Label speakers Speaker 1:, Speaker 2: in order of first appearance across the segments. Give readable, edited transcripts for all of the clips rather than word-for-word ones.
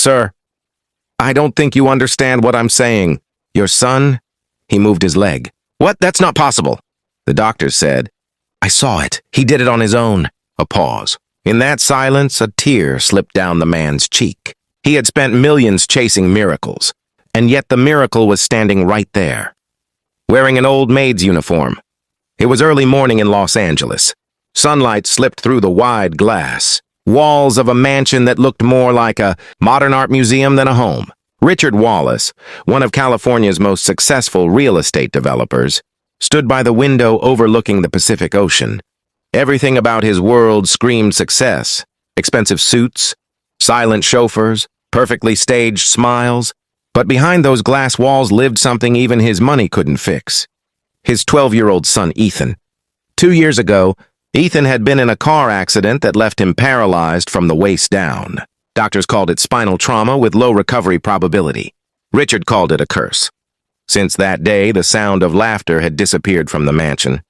Speaker 1: Sir, I don't think you understand what I'm saying. Your son? He moved his leg. What? That's not possible. The doctor said. I saw it. He did it on his own. A pause. In that silence, a tear slipped down the man's cheek. He had spent millions chasing miracles, and yet the miracle was standing right there, wearing an old maid's uniform. It was early morning in Los Angeles. Sunlight slipped through the wide glass walls of a mansion that looked more like a modern art museum than a home. Richard Wallace, one of California's most successful real estate developers, stood by the window overlooking the Pacific Ocean. Everything about his world screamed success. Expensive suits, silent chauffeurs, perfectly staged smiles. But behind those glass walls lived something even his money couldn't fix. His 12-year-old son, Ethan. 2 years ago, Ethan had been in a car accident that left him paralyzed from the waist down. Doctors called it spinal trauma with low recovery probability. Richard called it a curse. Since that day, the sound of laughter had disappeared from the mansion.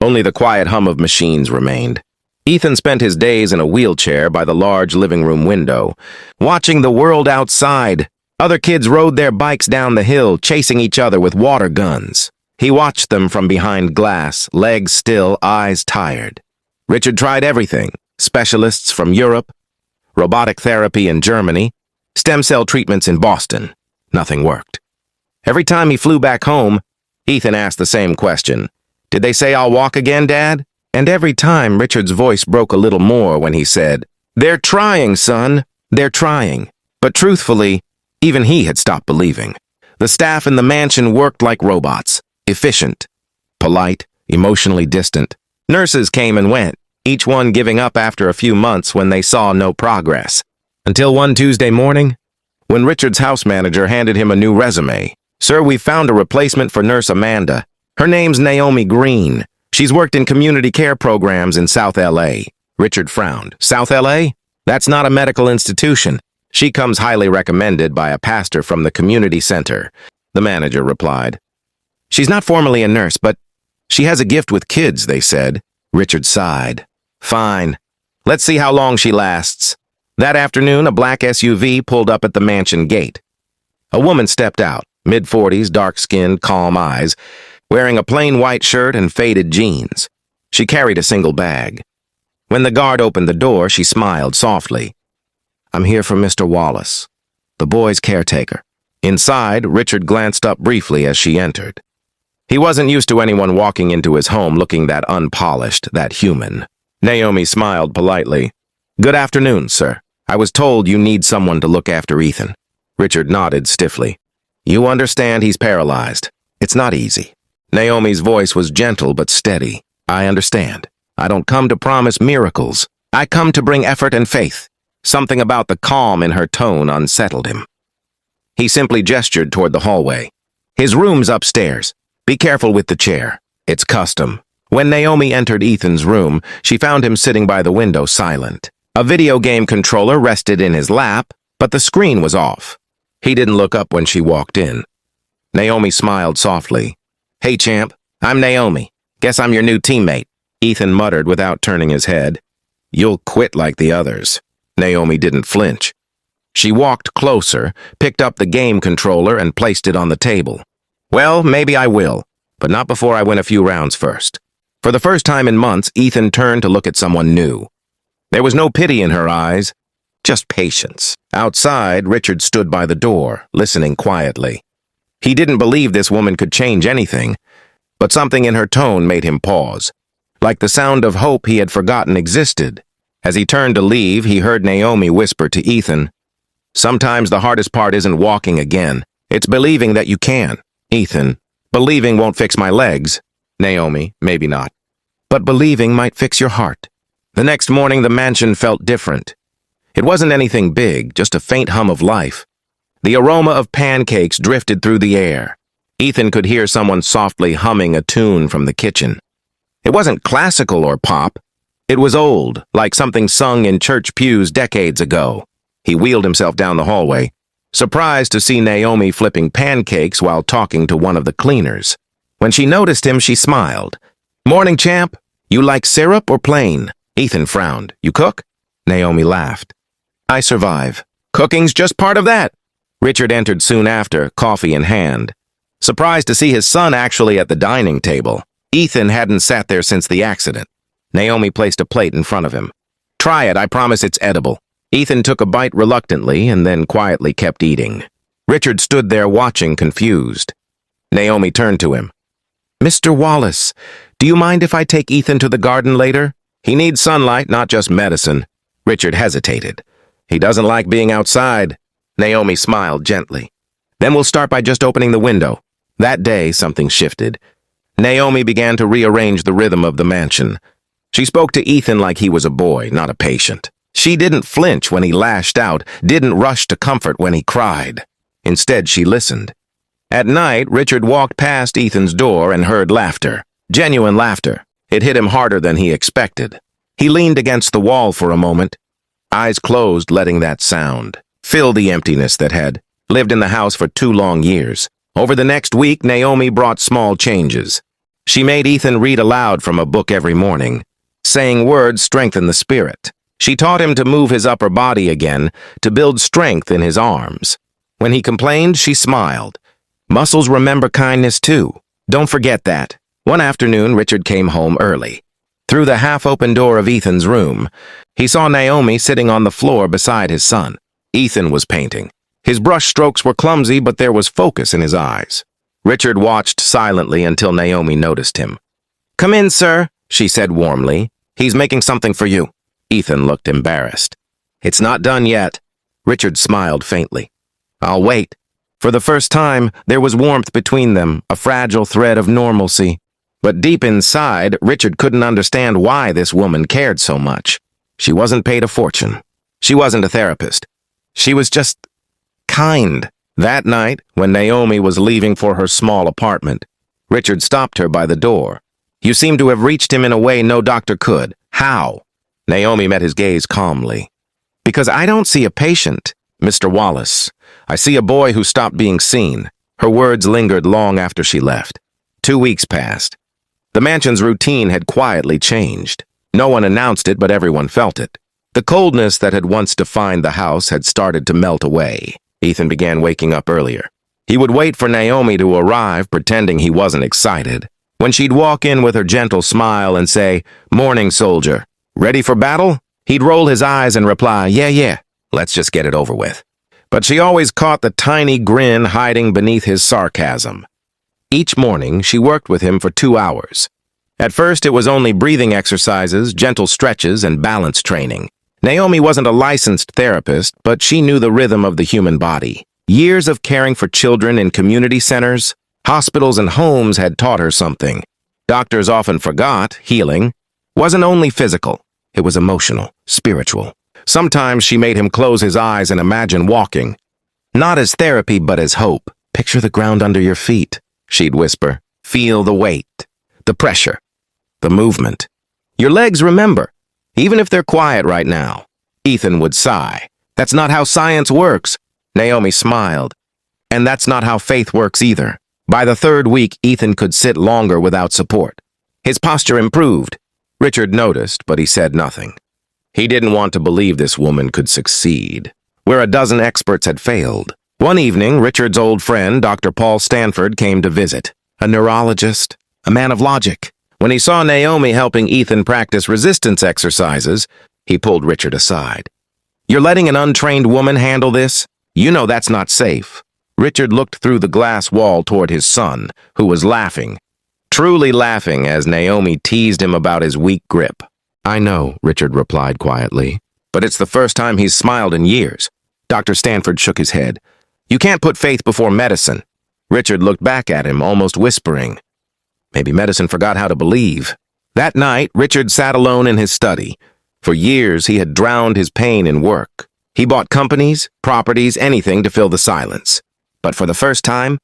Speaker 1: Only the quiet hum of machines remained. Ethan spent his days in a wheelchair by the large living room window, watching the world outside. Other kids rode their bikes down the hill, chasing each other with water guns. He watched them from behind glass, legs still, eyes tired. Richard tried everything, specialists from Europe, robotic therapy in Germany, stem cell treatments in Boston. Nothing worked. Every time he flew back home, Ethan asked the same question. Did they say I'll walk again, Dad? And every time Richard's voice broke a little more when he said, They're trying, son. They're trying. But truthfully, even he had stopped believing. The staff in the mansion worked like robots. Efficient, polite, emotionally distant. Nurses came and went, each one giving up after a few months when they saw no progress. Until one Tuesday morning, when Richard's house manager handed him a new resume. Sir, we found a replacement for Nurse Amanda. Her name's Naomi Green. She's worked in community care programs in South L.A. Richard frowned. South L.A.? That's not a medical institution. She comes highly recommended by a pastor from the community center, the manager replied. She's not formally a nurse, but she has a gift with kids, they said. Richard sighed. Fine. Let's see how long she lasts. That afternoon, a black SUV pulled up at the mansion gate. A woman stepped out, mid-40s, dark-skinned, calm eyes, wearing a plain white shirt and faded jeans. She carried a single bag. When the guard opened the door, she smiled softly. I'm here for Mr. Wallace, the boy's caretaker. Inside, Richard glanced up briefly as she entered. He wasn't used to anyone walking into his home looking that unpolished, that human. Naomi smiled politely. Good afternoon, sir. I was told you need someone to look after Ethan. Richard nodded stiffly. You understand he's paralyzed. It's not easy. Naomi's voice was gentle but steady. I understand. I don't come to promise miracles. I come to bring effort and faith. Something about the calm in her tone unsettled him. He simply gestured toward the hallway. His room's upstairs. Be careful with the chair. It's custom. When Naomi entered Ethan's room, she found him sitting by the window silent. A video game controller rested in his lap, but the screen was off. He didn't look up when she walked in. Naomi smiled softly. Hey, champ. I'm Naomi. Guess I'm your new teammate. Ethan muttered without turning his head. You'll quit like the others. Naomi didn't flinch. She walked closer, picked up the game controller, and placed it on the table. Well, maybe I will, but not before I win a few rounds first. For the first time in months, Ethan turned to look at someone new. There was no pity in her eyes, just patience. Outside, Richard stood by the door, listening quietly. He didn't believe this woman could change anything, but something in her tone made him pause, like the sound of hope he had forgotten existed. As he turned to leave, he heard Naomi whisper to Ethan, Sometimes the hardest part isn't walking again. It's believing that you can. Ethan, believing won't fix my legs. Naomi, maybe not. But believing might fix your heart. The next morning, the mansion felt different. It wasn't anything big, just a faint hum of life. The aroma of pancakes drifted through the air. Ethan could hear someone softly humming a tune from the kitchen. It wasn't classical or pop. It was old, like something sung in church pews decades ago. He wheeled himself down the hallway, surprised to see Naomi flipping pancakes while talking to one of the cleaners. When she noticed him, she smiled. Morning, champ. You like syrup or plain? Ethan frowned. You cook? Naomi laughed. I survive. Cooking's just part of that. Richard entered soon after, coffee in hand. Surprised to see his son actually at the dining table. Ethan hadn't sat there since the accident. Naomi placed a plate in front of him. Try it, I promise it's edible. Ethan took a bite reluctantly and then quietly kept eating. Richard stood there watching, confused. Naomi turned to him. Mr. Wallace, do you mind if I take Ethan to the garden later? He needs sunlight, not just medicine. Richard hesitated. He doesn't like being outside. Naomi smiled gently. Then we'll start by just opening the window. That day, something shifted. Naomi began to rearrange the rhythm of the mansion. She spoke to Ethan like he was a boy, not a patient. She didn't flinch when he lashed out, didn't rush to comfort when he cried. Instead, she listened. At night, Richard walked past Ethan's door and heard laughter. Genuine laughter. It hit him harder than he expected. He leaned against the wall for a moment, eyes closed, letting that sound fill the emptiness that had lived in the house for 2 long years. Over the next week, Naomi brought small changes. She made Ethan read aloud from a book every morning. Saying words strengthened the spirit. She taught him to move his upper body again, to build strength in his arms. When he complained, she smiled. Muscles remember kindness too. Don't forget that. One afternoon, Richard came home early. Through the half-open door of Ethan's room, he saw Naomi sitting on the floor beside his son. Ethan was painting. His brush strokes were clumsy, but there was focus in his eyes. Richard watched silently until Naomi noticed him. "Come in, sir," she said warmly. "He's making something for you." Ethan looked embarrassed. "It's not done yet." Richard smiled faintly. "I'll wait." For the first time, there was warmth between them, a fragile thread of normalcy. But deep inside, Richard couldn't understand why this woman cared so much. She wasn't paid a fortune. She wasn't a therapist. She was just kind. That night, when Naomi was leaving for her small apartment, Richard stopped her by the door. "You seem to have reached him in a way no doctor could. How?" Naomi met his gaze calmly. "Because I don't see a patient, Mr. Wallace. I see a boy who stopped being seen." Her words lingered long after she left. 2 weeks passed. The mansion's routine had quietly changed. No one announced it, but everyone felt it. The coldness that had once defined the house had started to melt away. Ethan began waking up earlier. He would wait for Naomi to arrive, pretending he wasn't excited. When she'd walk in with her gentle smile and say, "Morning, soldier. Ready for battle?" He'd roll his eyes and reply, Yeah, let's just get it over with." But she always caught the tiny grin hiding beneath his sarcasm. Each morning, she worked with him for 2 hours. At first, it was only breathing exercises, gentle stretches, and balance training. Naomi wasn't a licensed therapist, but she knew the rhythm of the human body. Years of caring for children in community centers, hospitals, and homes had taught her something. Doctors often forgot healing wasn't only physical, it was emotional, spiritual. Sometimes she made him close his eyes and imagine walking. Not as therapy, but as hope. "Picture the ground under your feet," she'd whisper. "Feel the weight, the pressure, the movement. Your legs remember, even if they're quiet right now." Ethan would sigh. "That's not how science works." Naomi smiled. "And that's not how faith works either." By the 3rd week, Ethan could sit longer without support. His posture improved. Richard noticed, but he said nothing. He didn't want to believe this woman could succeed, where a dozen experts had failed. One evening, Richard's old friend, Dr. Paul Stanford, came to visit. A neurologist, a man of logic. When he saw Naomi helping Ethan practice resistance exercises, he pulled Richard aside. "You're letting an untrained woman handle this? You know that's not safe." Richard looked through the glass wall toward his son, who was laughing. Truly laughing as Naomi teased him about his weak grip. "I know," Richard replied quietly, "but it's the first time he's smiled in years." Dr. Stanford shook his head. "You can't put faith before medicine." Richard looked back at him, almost whispering. Maybe medicine forgot how to believe. That night, Richard sat alone in his study. For years, he had drowned his pain in work. He bought companies, properties, anything to fill the silence. But for the first time,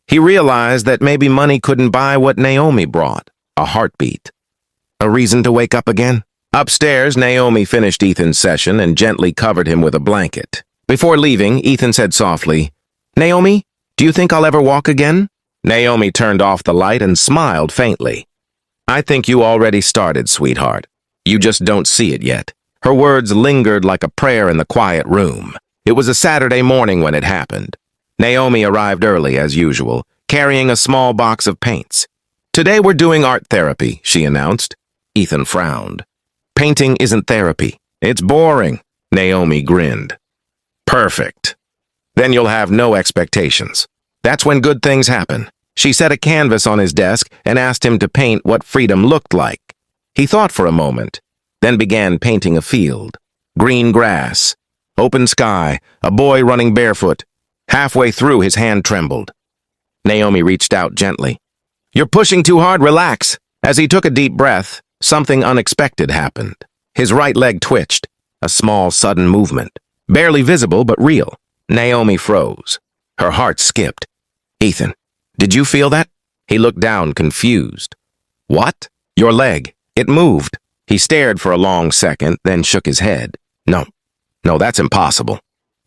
Speaker 1: he realized that maybe money couldn't buy what Naomi brought, a heartbeat. A reason to wake up again? Upstairs, Naomi finished Ethan's session and gently covered him with a blanket. Before leaving, Ethan said softly, "Naomi, do you think I'll ever walk again?" Naomi turned off the light and smiled faintly. "I think you already started, sweetheart. You just don't see it yet." Her words lingered like a prayer in the quiet room. It was a Saturday morning when it happened. Naomi arrived early, as usual, carrying a small box of paints. "Today we're doing art therapy," she announced. Ethan frowned. "Painting isn't therapy. It's boring." Naomi grinned. "Perfect. Then you'll have no expectations. That's when good things happen." She set a canvas on his desk and asked him to paint what freedom looked like. He thought for a moment, then began painting a field. Green grass, open sky, a boy running barefoot. Halfway through, his hand trembled. Naomi reached out gently. "You're pushing too hard, relax." As he took a deep breath, something unexpected happened. His right leg twitched, a small, sudden movement. Barely visible, but real. Naomi froze. Her heart skipped. "Ethan, did you feel that?" He looked down, confused. "What?" "Your leg. It moved." He stared for a long second, then shook his head. No, that's impossible."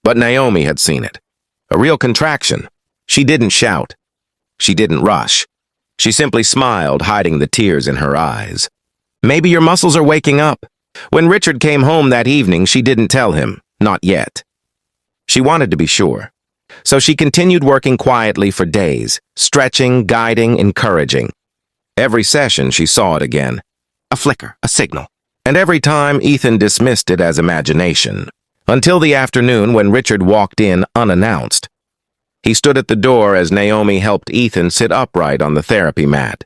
Speaker 1: But Naomi had seen it. A real contraction. She didn't shout. She didn't rush. She simply smiled, hiding the tears in her eyes. "Maybe your muscles are waking up." When Richard came home that evening, she didn't tell him. Not yet. She wanted to be sure. So she continued working quietly for days, stretching, guiding, encouraging. Every session, she saw it again. A flicker, a signal. And every time, Ethan dismissed it as imagination. Until the afternoon when Richard walked in unannounced. He stood at the door as Naomi helped Ethan sit upright on the therapy mat.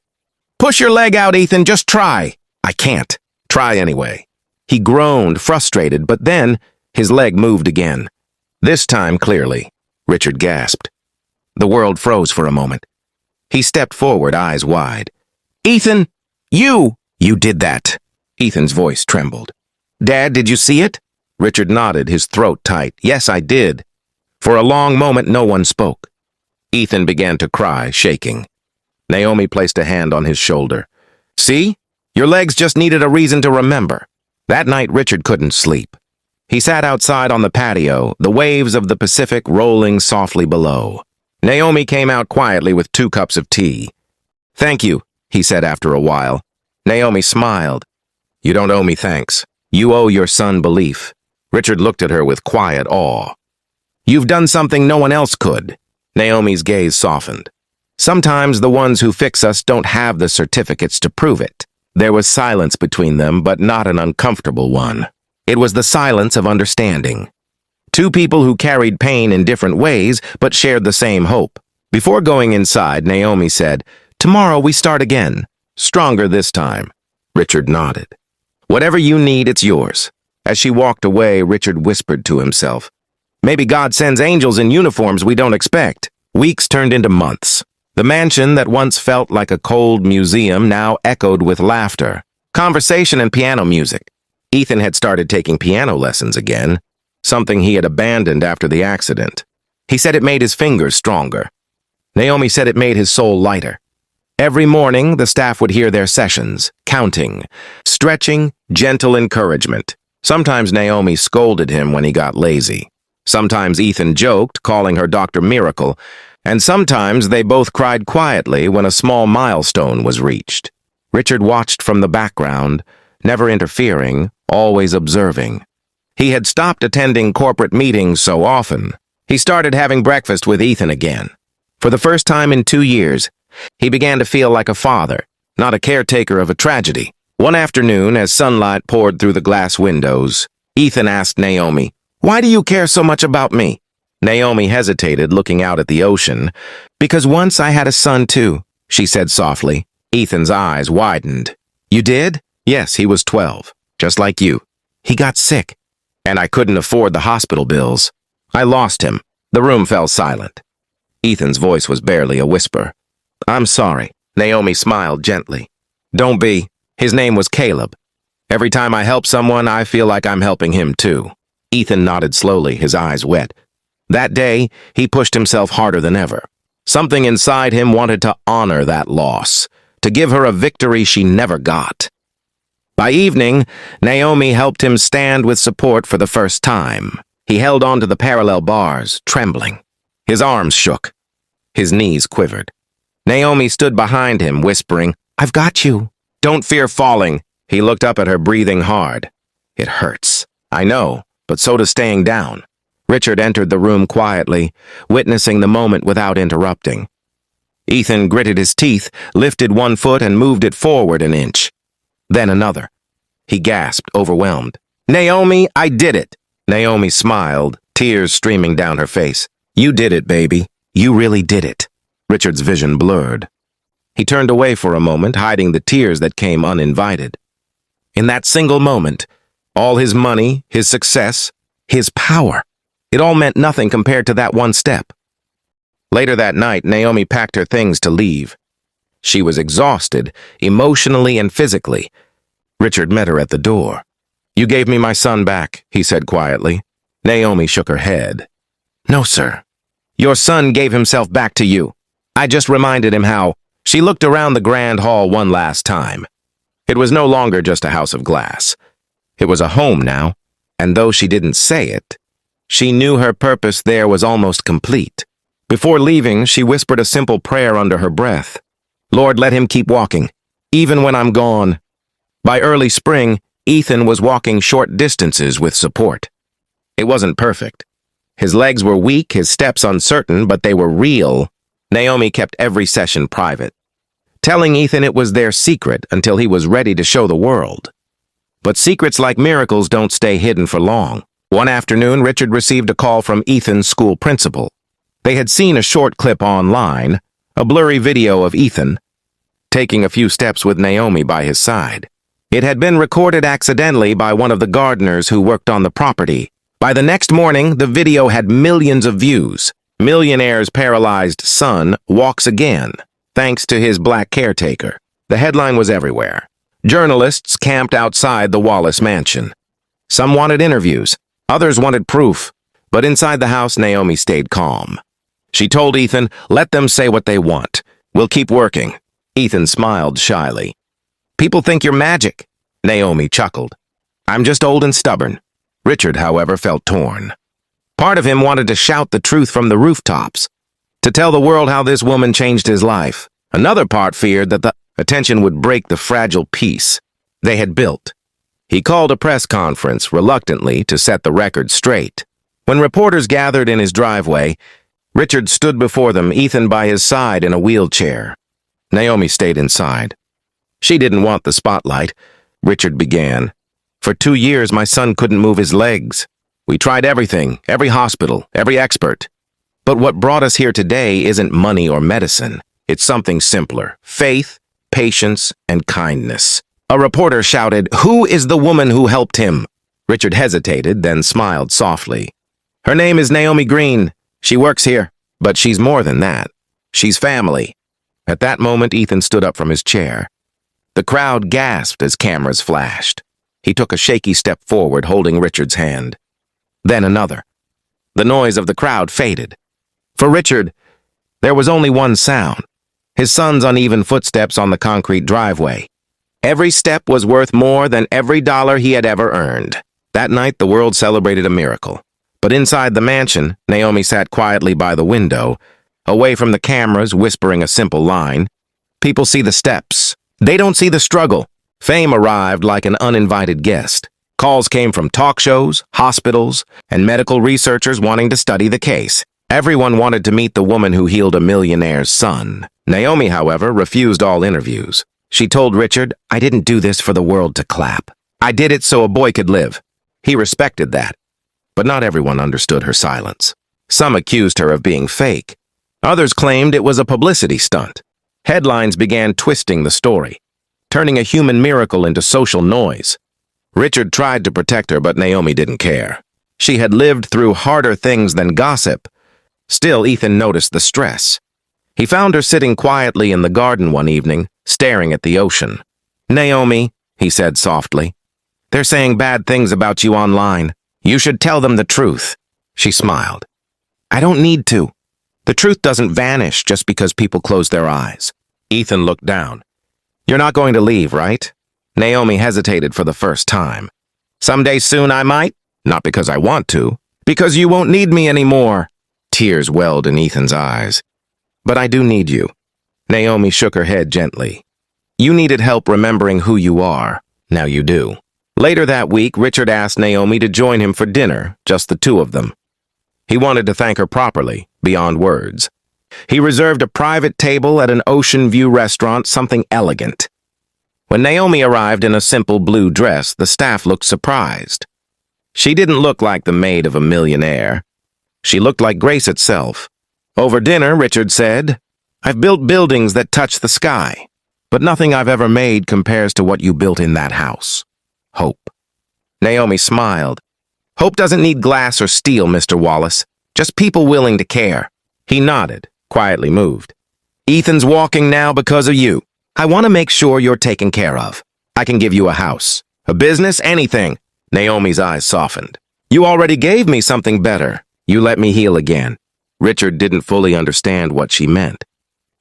Speaker 1: "Push your leg out, Ethan, just try." "I can't." "Try anyway." He groaned, frustrated, but then his leg moved again. This time clearly. Richard gasped. The world froze for a moment. He stepped forward, eyes wide. "Ethan, you did that." Ethan's voice trembled. "Dad, did you see it?" Richard nodded, his throat tight. "Yes, I did." For a long moment, no one spoke. Ethan began to cry, shaking. Naomi placed a hand on his shoulder. "See? Your legs just needed a reason to remember." That night, Richard couldn't sleep. He sat outside on the patio, the waves of the Pacific rolling softly below. Naomi came out quietly with 2 cups of tea. "Thank you," he said after a while. Naomi smiled. "You don't owe me thanks. You owe your son belief." Richard looked at her with quiet awe. "You've done something no one else could." Naomi's gaze softened. "Sometimes the ones who fix us don't have the certificates to prove it." There was silence between them, but not an uncomfortable one. It was the silence of understanding. Two people who carried pain in different ways, but shared the same hope. Before going inside, Naomi said, "Tomorrow we start again. Stronger this time." Richard nodded. "Whatever you need, it's yours." As she walked away, Richard whispered to himself, "Maybe God sends angels in uniforms we don't expect." Weeks turned into months. The mansion that once felt like a cold museum now echoed with laughter, conversation, and piano music. Ethan had started taking piano lessons again, something he had abandoned after the accident. He said it made his fingers stronger. Naomi said it made his soul lighter. Every morning, the staff would hear their sessions, counting, stretching, gentle encouragement. Sometimes Naomi scolded him when he got lazy. Sometimes Ethan joked, calling her Dr. Miracle, and sometimes they both cried quietly when a small milestone was reached. Richard watched from the background, never interfering, always observing. He had stopped attending corporate meetings so often. He started having breakfast with Ethan again. For the first time in 2 years, he began to feel like a father, not a caretaker of a tragedy. One afternoon, as sunlight poured through the glass windows, Ethan asked Naomi, "Why do you care so much about me?" Naomi hesitated, looking out at the ocean. "Because once I had a son too," she said softly. Ethan's eyes widened. "You did?" "Yes, he was 12, just like you. He got sick, and I couldn't afford the hospital bills. I lost him." The room fell silent. Ethan's voice was barely a whisper. "I'm sorry." Naomi smiled gently. "Don't be. His name was Caleb. Every time I help someone, I feel like I'm helping him too." Ethan nodded slowly, his eyes wet. That day, he pushed himself harder than ever. Something inside him wanted to honor that loss, to give her a victory she never got. By evening, Naomi helped him stand with support for the first time. He held onto the parallel bars, trembling. His arms shook. His knees quivered. Naomi stood behind him, whispering, "I've got you. Don't fear falling." He looked up at her, breathing hard. "It hurts. I know, but so does staying down." Richard entered the room quietly, witnessing the moment without interrupting. Ethan gritted his teeth, lifted one foot and moved it forward an inch. Then another. He gasped, overwhelmed. "Naomi, I did it!" Naomi smiled, tears streaming down her face. "You did it, baby. You really did it." Richard's vision blurred. He turned away for a moment, hiding the tears that came uninvited. In that single moment, all his money, his success, his power, it all meant nothing compared to that one step. Later that night, Naomi packed her things to leave. She was exhausted, emotionally and physically. Richard met her at the door. "You gave me my son back," he said quietly. Naomi shook her head. "No, sir. Your son gave himself back to you. I just reminded him how." She looked around the grand hall one last time. It was no longer just a house of glass. It was a home now, and though she didn't say it, she knew her purpose there was almost complete. Before leaving, she whispered a simple prayer under her breath. "Lord, let him keep walking, even when I'm gone." By early spring, Ethan was walking short distances with support. It wasn't perfect. His legs were weak, his steps uncertain, but they were real. Naomi kept every session private, telling Ethan it was their secret until he was ready to show the world. But secrets like miracles don't stay hidden for long. One afternoon, Richard received a call from Ethan's school principal. They had seen a short clip online, a blurry video of Ethan taking a few steps with Naomi by his side. It had been recorded accidentally by one of the gardeners who worked on the property. By the next morning, the video had millions of views. Millionaire's paralyzed son walks again, thanks to his black caretaker. The headline was everywhere. Journalists camped outside the Wallace mansion. Some wanted interviews, others wanted proof, but inside the house, Naomi stayed calm. She told Ethan, "Let them say what they want. We'll keep working." Ethan smiled shyly. "People think you're magic," Naomi chuckled. "I'm just old and stubborn." Richard, however, felt torn. Part of him wanted to shout the truth from the rooftops, to tell the world how this woman changed his life. Another part feared that the attention would break the fragile peace they had built. He called a press conference, reluctantly, to set the record straight. When reporters gathered in his driveway, Richard stood before them, Ethan by his side in a wheelchair. Naomi stayed inside. She didn't want the spotlight. Richard began. "For 2 years, my son couldn't move his legs. We tried everything, every hospital, every expert. But what brought us here today isn't money or medicine. It's something simpler: faith, patience, and kindness." A reporter shouted, "Who is the woman who helped him?" Richard hesitated, then smiled softly. "Her name is Naomi Green. She works here, but she's more than that. She's family." At that moment, Ethan stood up from his chair. The crowd gasped as cameras flashed. He took a shaky step forward, holding Richard's hand. Then another. The noise of the crowd faded. For Richard, there was only one sound: his son's uneven footsteps on the concrete driveway. Every step was worth more than every dollar he had ever earned. That night, the world celebrated a miracle. But inside the mansion, Naomi sat quietly by the window, away from the cameras, whispering a simple line. People see the steps. They don't see the struggle. Fame arrived like an uninvited guest. Calls came from talk shows, hospitals, and medical researchers wanting to study the case. Everyone wanted to meet the woman who healed a millionaire's son. Naomi, however, refused all interviews. She told Richard, "I didn't do this for the world to clap. I did it so a boy could live." He respected that. But not everyone understood her silence. Some accused her of being fake. Others claimed it was a publicity stunt. Headlines began twisting the story, turning a human miracle into social noise. Richard tried to protect her, but Naomi didn't care. She had lived through harder things than gossip. Still, Ethan noticed the stress. He found her sitting quietly in the garden one evening, staring at the ocean. "Naomi," he said softly, "they're saying bad things about you online. You should tell them the truth." She smiled. "I don't need to. The truth doesn't vanish just because people close their eyes." Ethan looked down. "You're not going to leave, right?" Naomi hesitated for the first time. "Someday soon I might. Not because I want to. Because you won't need me anymore." Tears welled in Ethan's eyes. "But I do need you." Naomi shook her head gently. "You needed help remembering who you are. Now you do." Later that week, Richard asked Naomi to join him for dinner, just the two of them. He wanted to thank her properly, beyond words. He reserved a private table at an ocean view restaurant, something elegant. When Naomi arrived in a simple blue dress, the staff looked surprised. She didn't look like the maid of a millionaire. She looked like grace itself. Over dinner, Richard said, "I've built buildings that touch the sky, but nothing I've ever made compares to what you built in that house. Hope." Naomi smiled. "Hope doesn't need glass or steel, Mr. Wallace. Just people willing to care." He nodded, quietly moved. "Ethan's walking now because of you. I want to make sure you're taken care of. I can give you a house, a business, anything." Naomi's eyes softened. "You already gave me something better. You let me heal again." Richard didn't fully understand what she meant,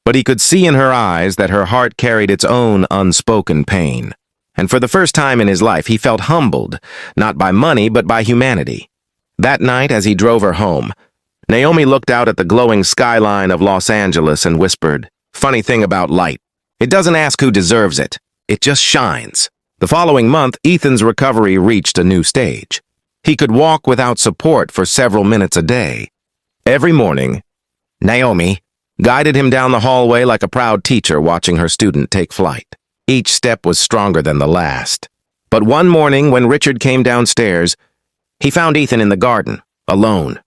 Speaker 1: but he could see in her eyes that her heart carried its own unspoken pain. And for the first time in his life, he felt humbled, not by money, but by humanity. That night, as he drove her home, Naomi looked out at the glowing skyline of Los Angeles and whispered, "Funny thing about light. It doesn't ask who deserves it. It just shines." The following month, Ethan's recovery reached a new stage. He could walk without support for several minutes a day. Every morning, Naomi guided him down the hallway like a proud teacher watching her student take flight. Each step was stronger than the last. But one morning, when Richard came downstairs, he found Ethan in the garden, alone.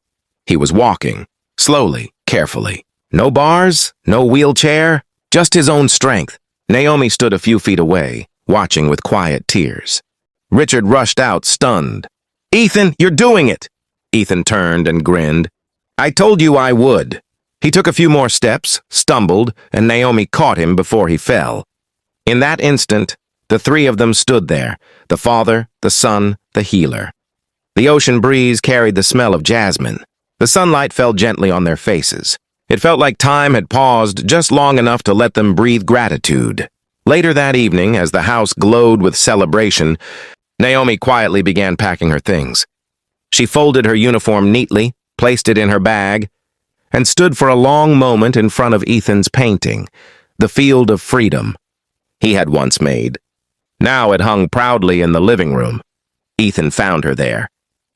Speaker 1: He was walking, slowly, carefully. No bars, no wheelchair, just his own strength. Naomi stood a few feet away, watching with quiet tears. Richard rushed out, stunned. "Ethan, you're doing it!" Ethan turned and grinned. "I told you I would." He took a few more steps, stumbled, and Naomi caught him before he fell. In that instant, the three of them stood there, the father, the son, the healer. The ocean breeze carried the smell of jasmine. The sunlight fell gently on their faces. It felt like time had paused just long enough to let them breathe gratitude. Later that evening, as the house glowed with celebration, Naomi quietly began packing her things. She folded her uniform neatly, placed it in her bag, and stood for a long moment in front of Ethan's painting, the field of freedom he had once made. Now it hung proudly in the living room. Ethan found her there.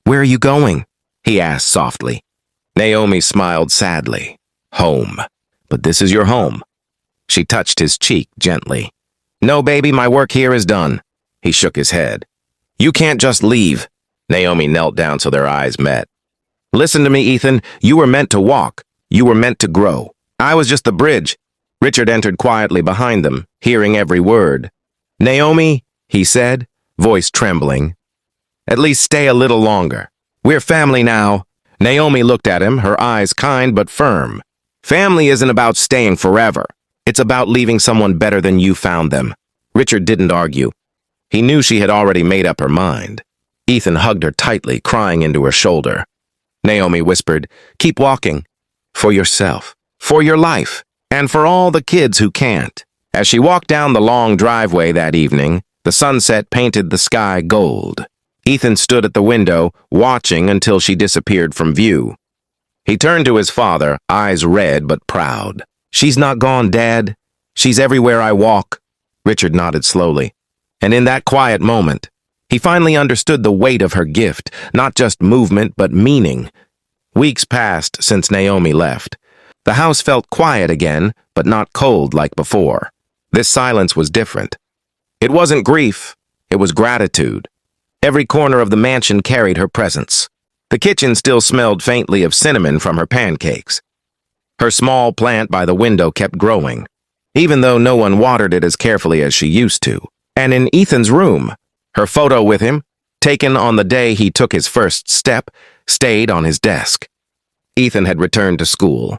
Speaker 1: "Where are you going?" he asked softly. Naomi smiled sadly. "Home. But this is your home." She touched his cheek gently. "No, baby, my work here is done." He shook his head. "You can't just leave." Naomi knelt down so their eyes met. "Listen to me, Ethan. You were meant to walk. You were meant to grow. I was just the bridge." Richard entered quietly behind them, hearing every word. "Naomi," he said, voice trembling, "at least stay a little longer. We're family now." Naomi looked at him, her eyes kind but firm. "Family isn't about staying forever. It's about leaving someone better than you found them." Richard didn't argue. He knew she had already made up her mind. Ethan hugged her tightly, crying into her shoulder. Naomi whispered, "Keep walking. For yourself, for your life, and for all the kids who can't." As she walked down the long driveway that evening, the sunset painted the sky gold. Ethan stood at the window, watching until she disappeared from view. He turned to his father, eyes red but proud. "She's not gone, Dad. She's everywhere I walk." Richard nodded slowly. And in that quiet moment, he finally understood the weight of her gift, not just movement but meaning. Weeks passed since Naomi left. The house felt quiet again, but not cold like before. This silence was different. It wasn't grief, it was gratitude. Every corner of the mansion carried her presence. The kitchen still smelled faintly of cinnamon from her pancakes. Her small plant by the window kept growing, even though no one watered it as carefully as she used to. And in Ethan's room, her photo with him, taken on the day he took his first step, stayed on his desk. Ethan had returned to school.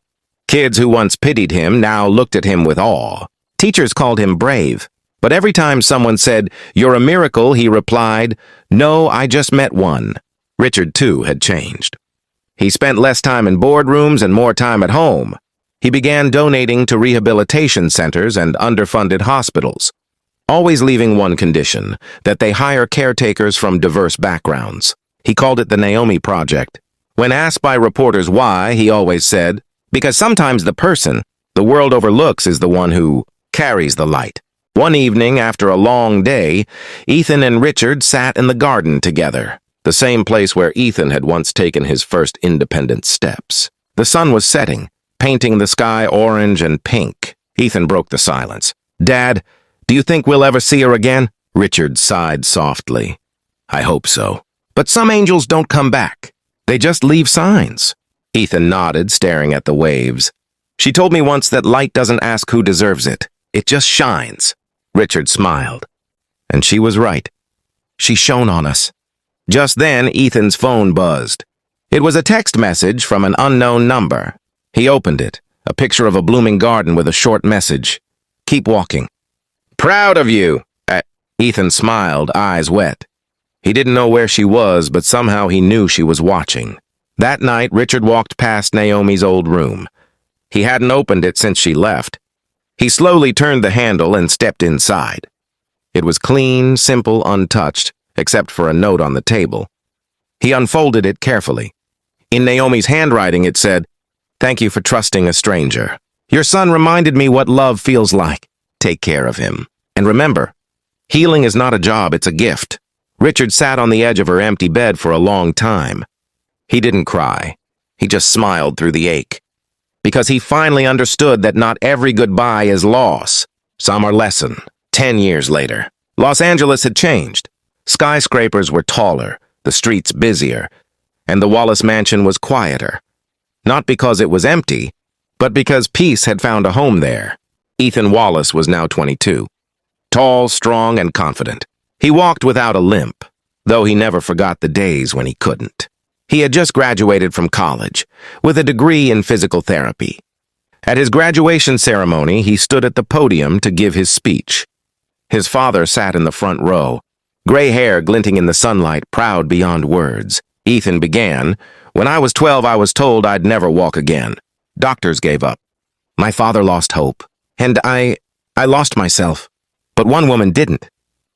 Speaker 1: Kids who once pitied him now looked at him with awe. Teachers called him brave, but every time someone said, "You're a miracle," he replied, "No, I just met one." Richard, too, had changed. He spent less time in boardrooms and more time at home. He began donating to rehabilitation centers and underfunded hospitals, always leaving one condition, that they hire caretakers from diverse backgrounds. He called it the Naomi Project. When asked by reporters why, he always said, "Because sometimes the person the world overlooks is the one who carries the light." One evening, after a long day, Ethan and Richard sat in the garden together. the same place where Ethan had once taken his first independent steps. The sun was setting, painting the sky orange and pink. Ethan broke the silence. "Dad, do you think we'll ever see her again?" Richard sighed softly. "I hope so. But some angels don't come back. They just leave signs." Ethan nodded, staring at the waves. "She told me once that light doesn't ask who deserves it. It just shines." Richard smiled. And she was right. She shone on us. Just then, Ethan's phone buzzed. It was a text message from an unknown number. He opened it, a picture of a blooming garden with a short message. "Keep walking." "Proud of you." Ethan smiled, eyes wet. He didn't know where she was, but somehow he knew she was watching. That night, Richard walked past Naomi's old room. He hadn't opened it since she left. He slowly turned the handle and stepped inside. It was clean, simple, untouched, except for a note on the table. He unfolded it carefully. In Naomi's handwriting, it said, "Thank you for trusting a stranger. Your son reminded me what love feels like. Take care of him. And remember, healing is not a job, it's a gift." Richard sat on the edge of her empty bed for a long time. He didn't cry. He just smiled through the ache. Because he finally understood that not every goodbye is loss. Some are lesson. 10 years later, Los Angeles had changed. Skyscrapers were taller, the streets busier, and the Wallace mansion was quieter. Not because it was empty, but because peace had found a home there. Ethan Wallace was now 22. Tall, strong, and confident. He walked without a limp, though he never forgot the days when he couldn't. He had just graduated from college, with a degree in physical therapy. At his graduation ceremony, he stood at the podium to give his speech. His father sat in the front row, gray hair glinting in the sunlight, proud beyond words. Ethan began, "When I was 12, I was told I'd never walk again. Doctors gave up. My father lost hope, and I lost myself. But one woman didn't."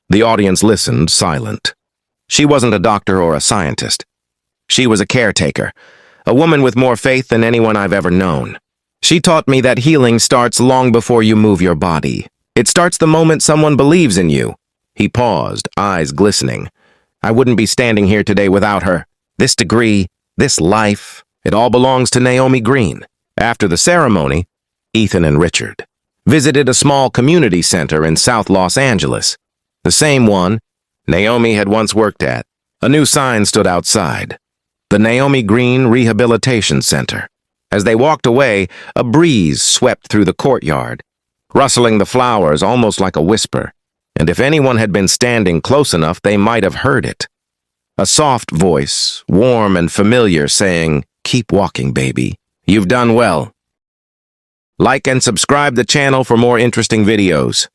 Speaker 1: The audience listened, silent. She wasn't a doctor or a scientist. She was a caretaker, a woman with more faith than anyone I've ever known. She taught me that healing starts long before you move your body. It starts the moment someone believes in you. He paused, eyes glistening. I wouldn't be standing here today without her. This degree, this life, it all belongs to Naomi Green. After the ceremony, Ethan and Richard visited a small community center in South Los Angeles, the same one Naomi had once worked at. A new sign stood outside. The Naomi Green Rehabilitation Center. As they walked away, a breeze swept through the courtyard, rustling the flowers almost like a whisper, and if anyone had been standing close enough, they might have heard it. A soft voice, warm and familiar, saying, "Keep walking, baby. You've done well." Like and subscribe the channel for more interesting videos.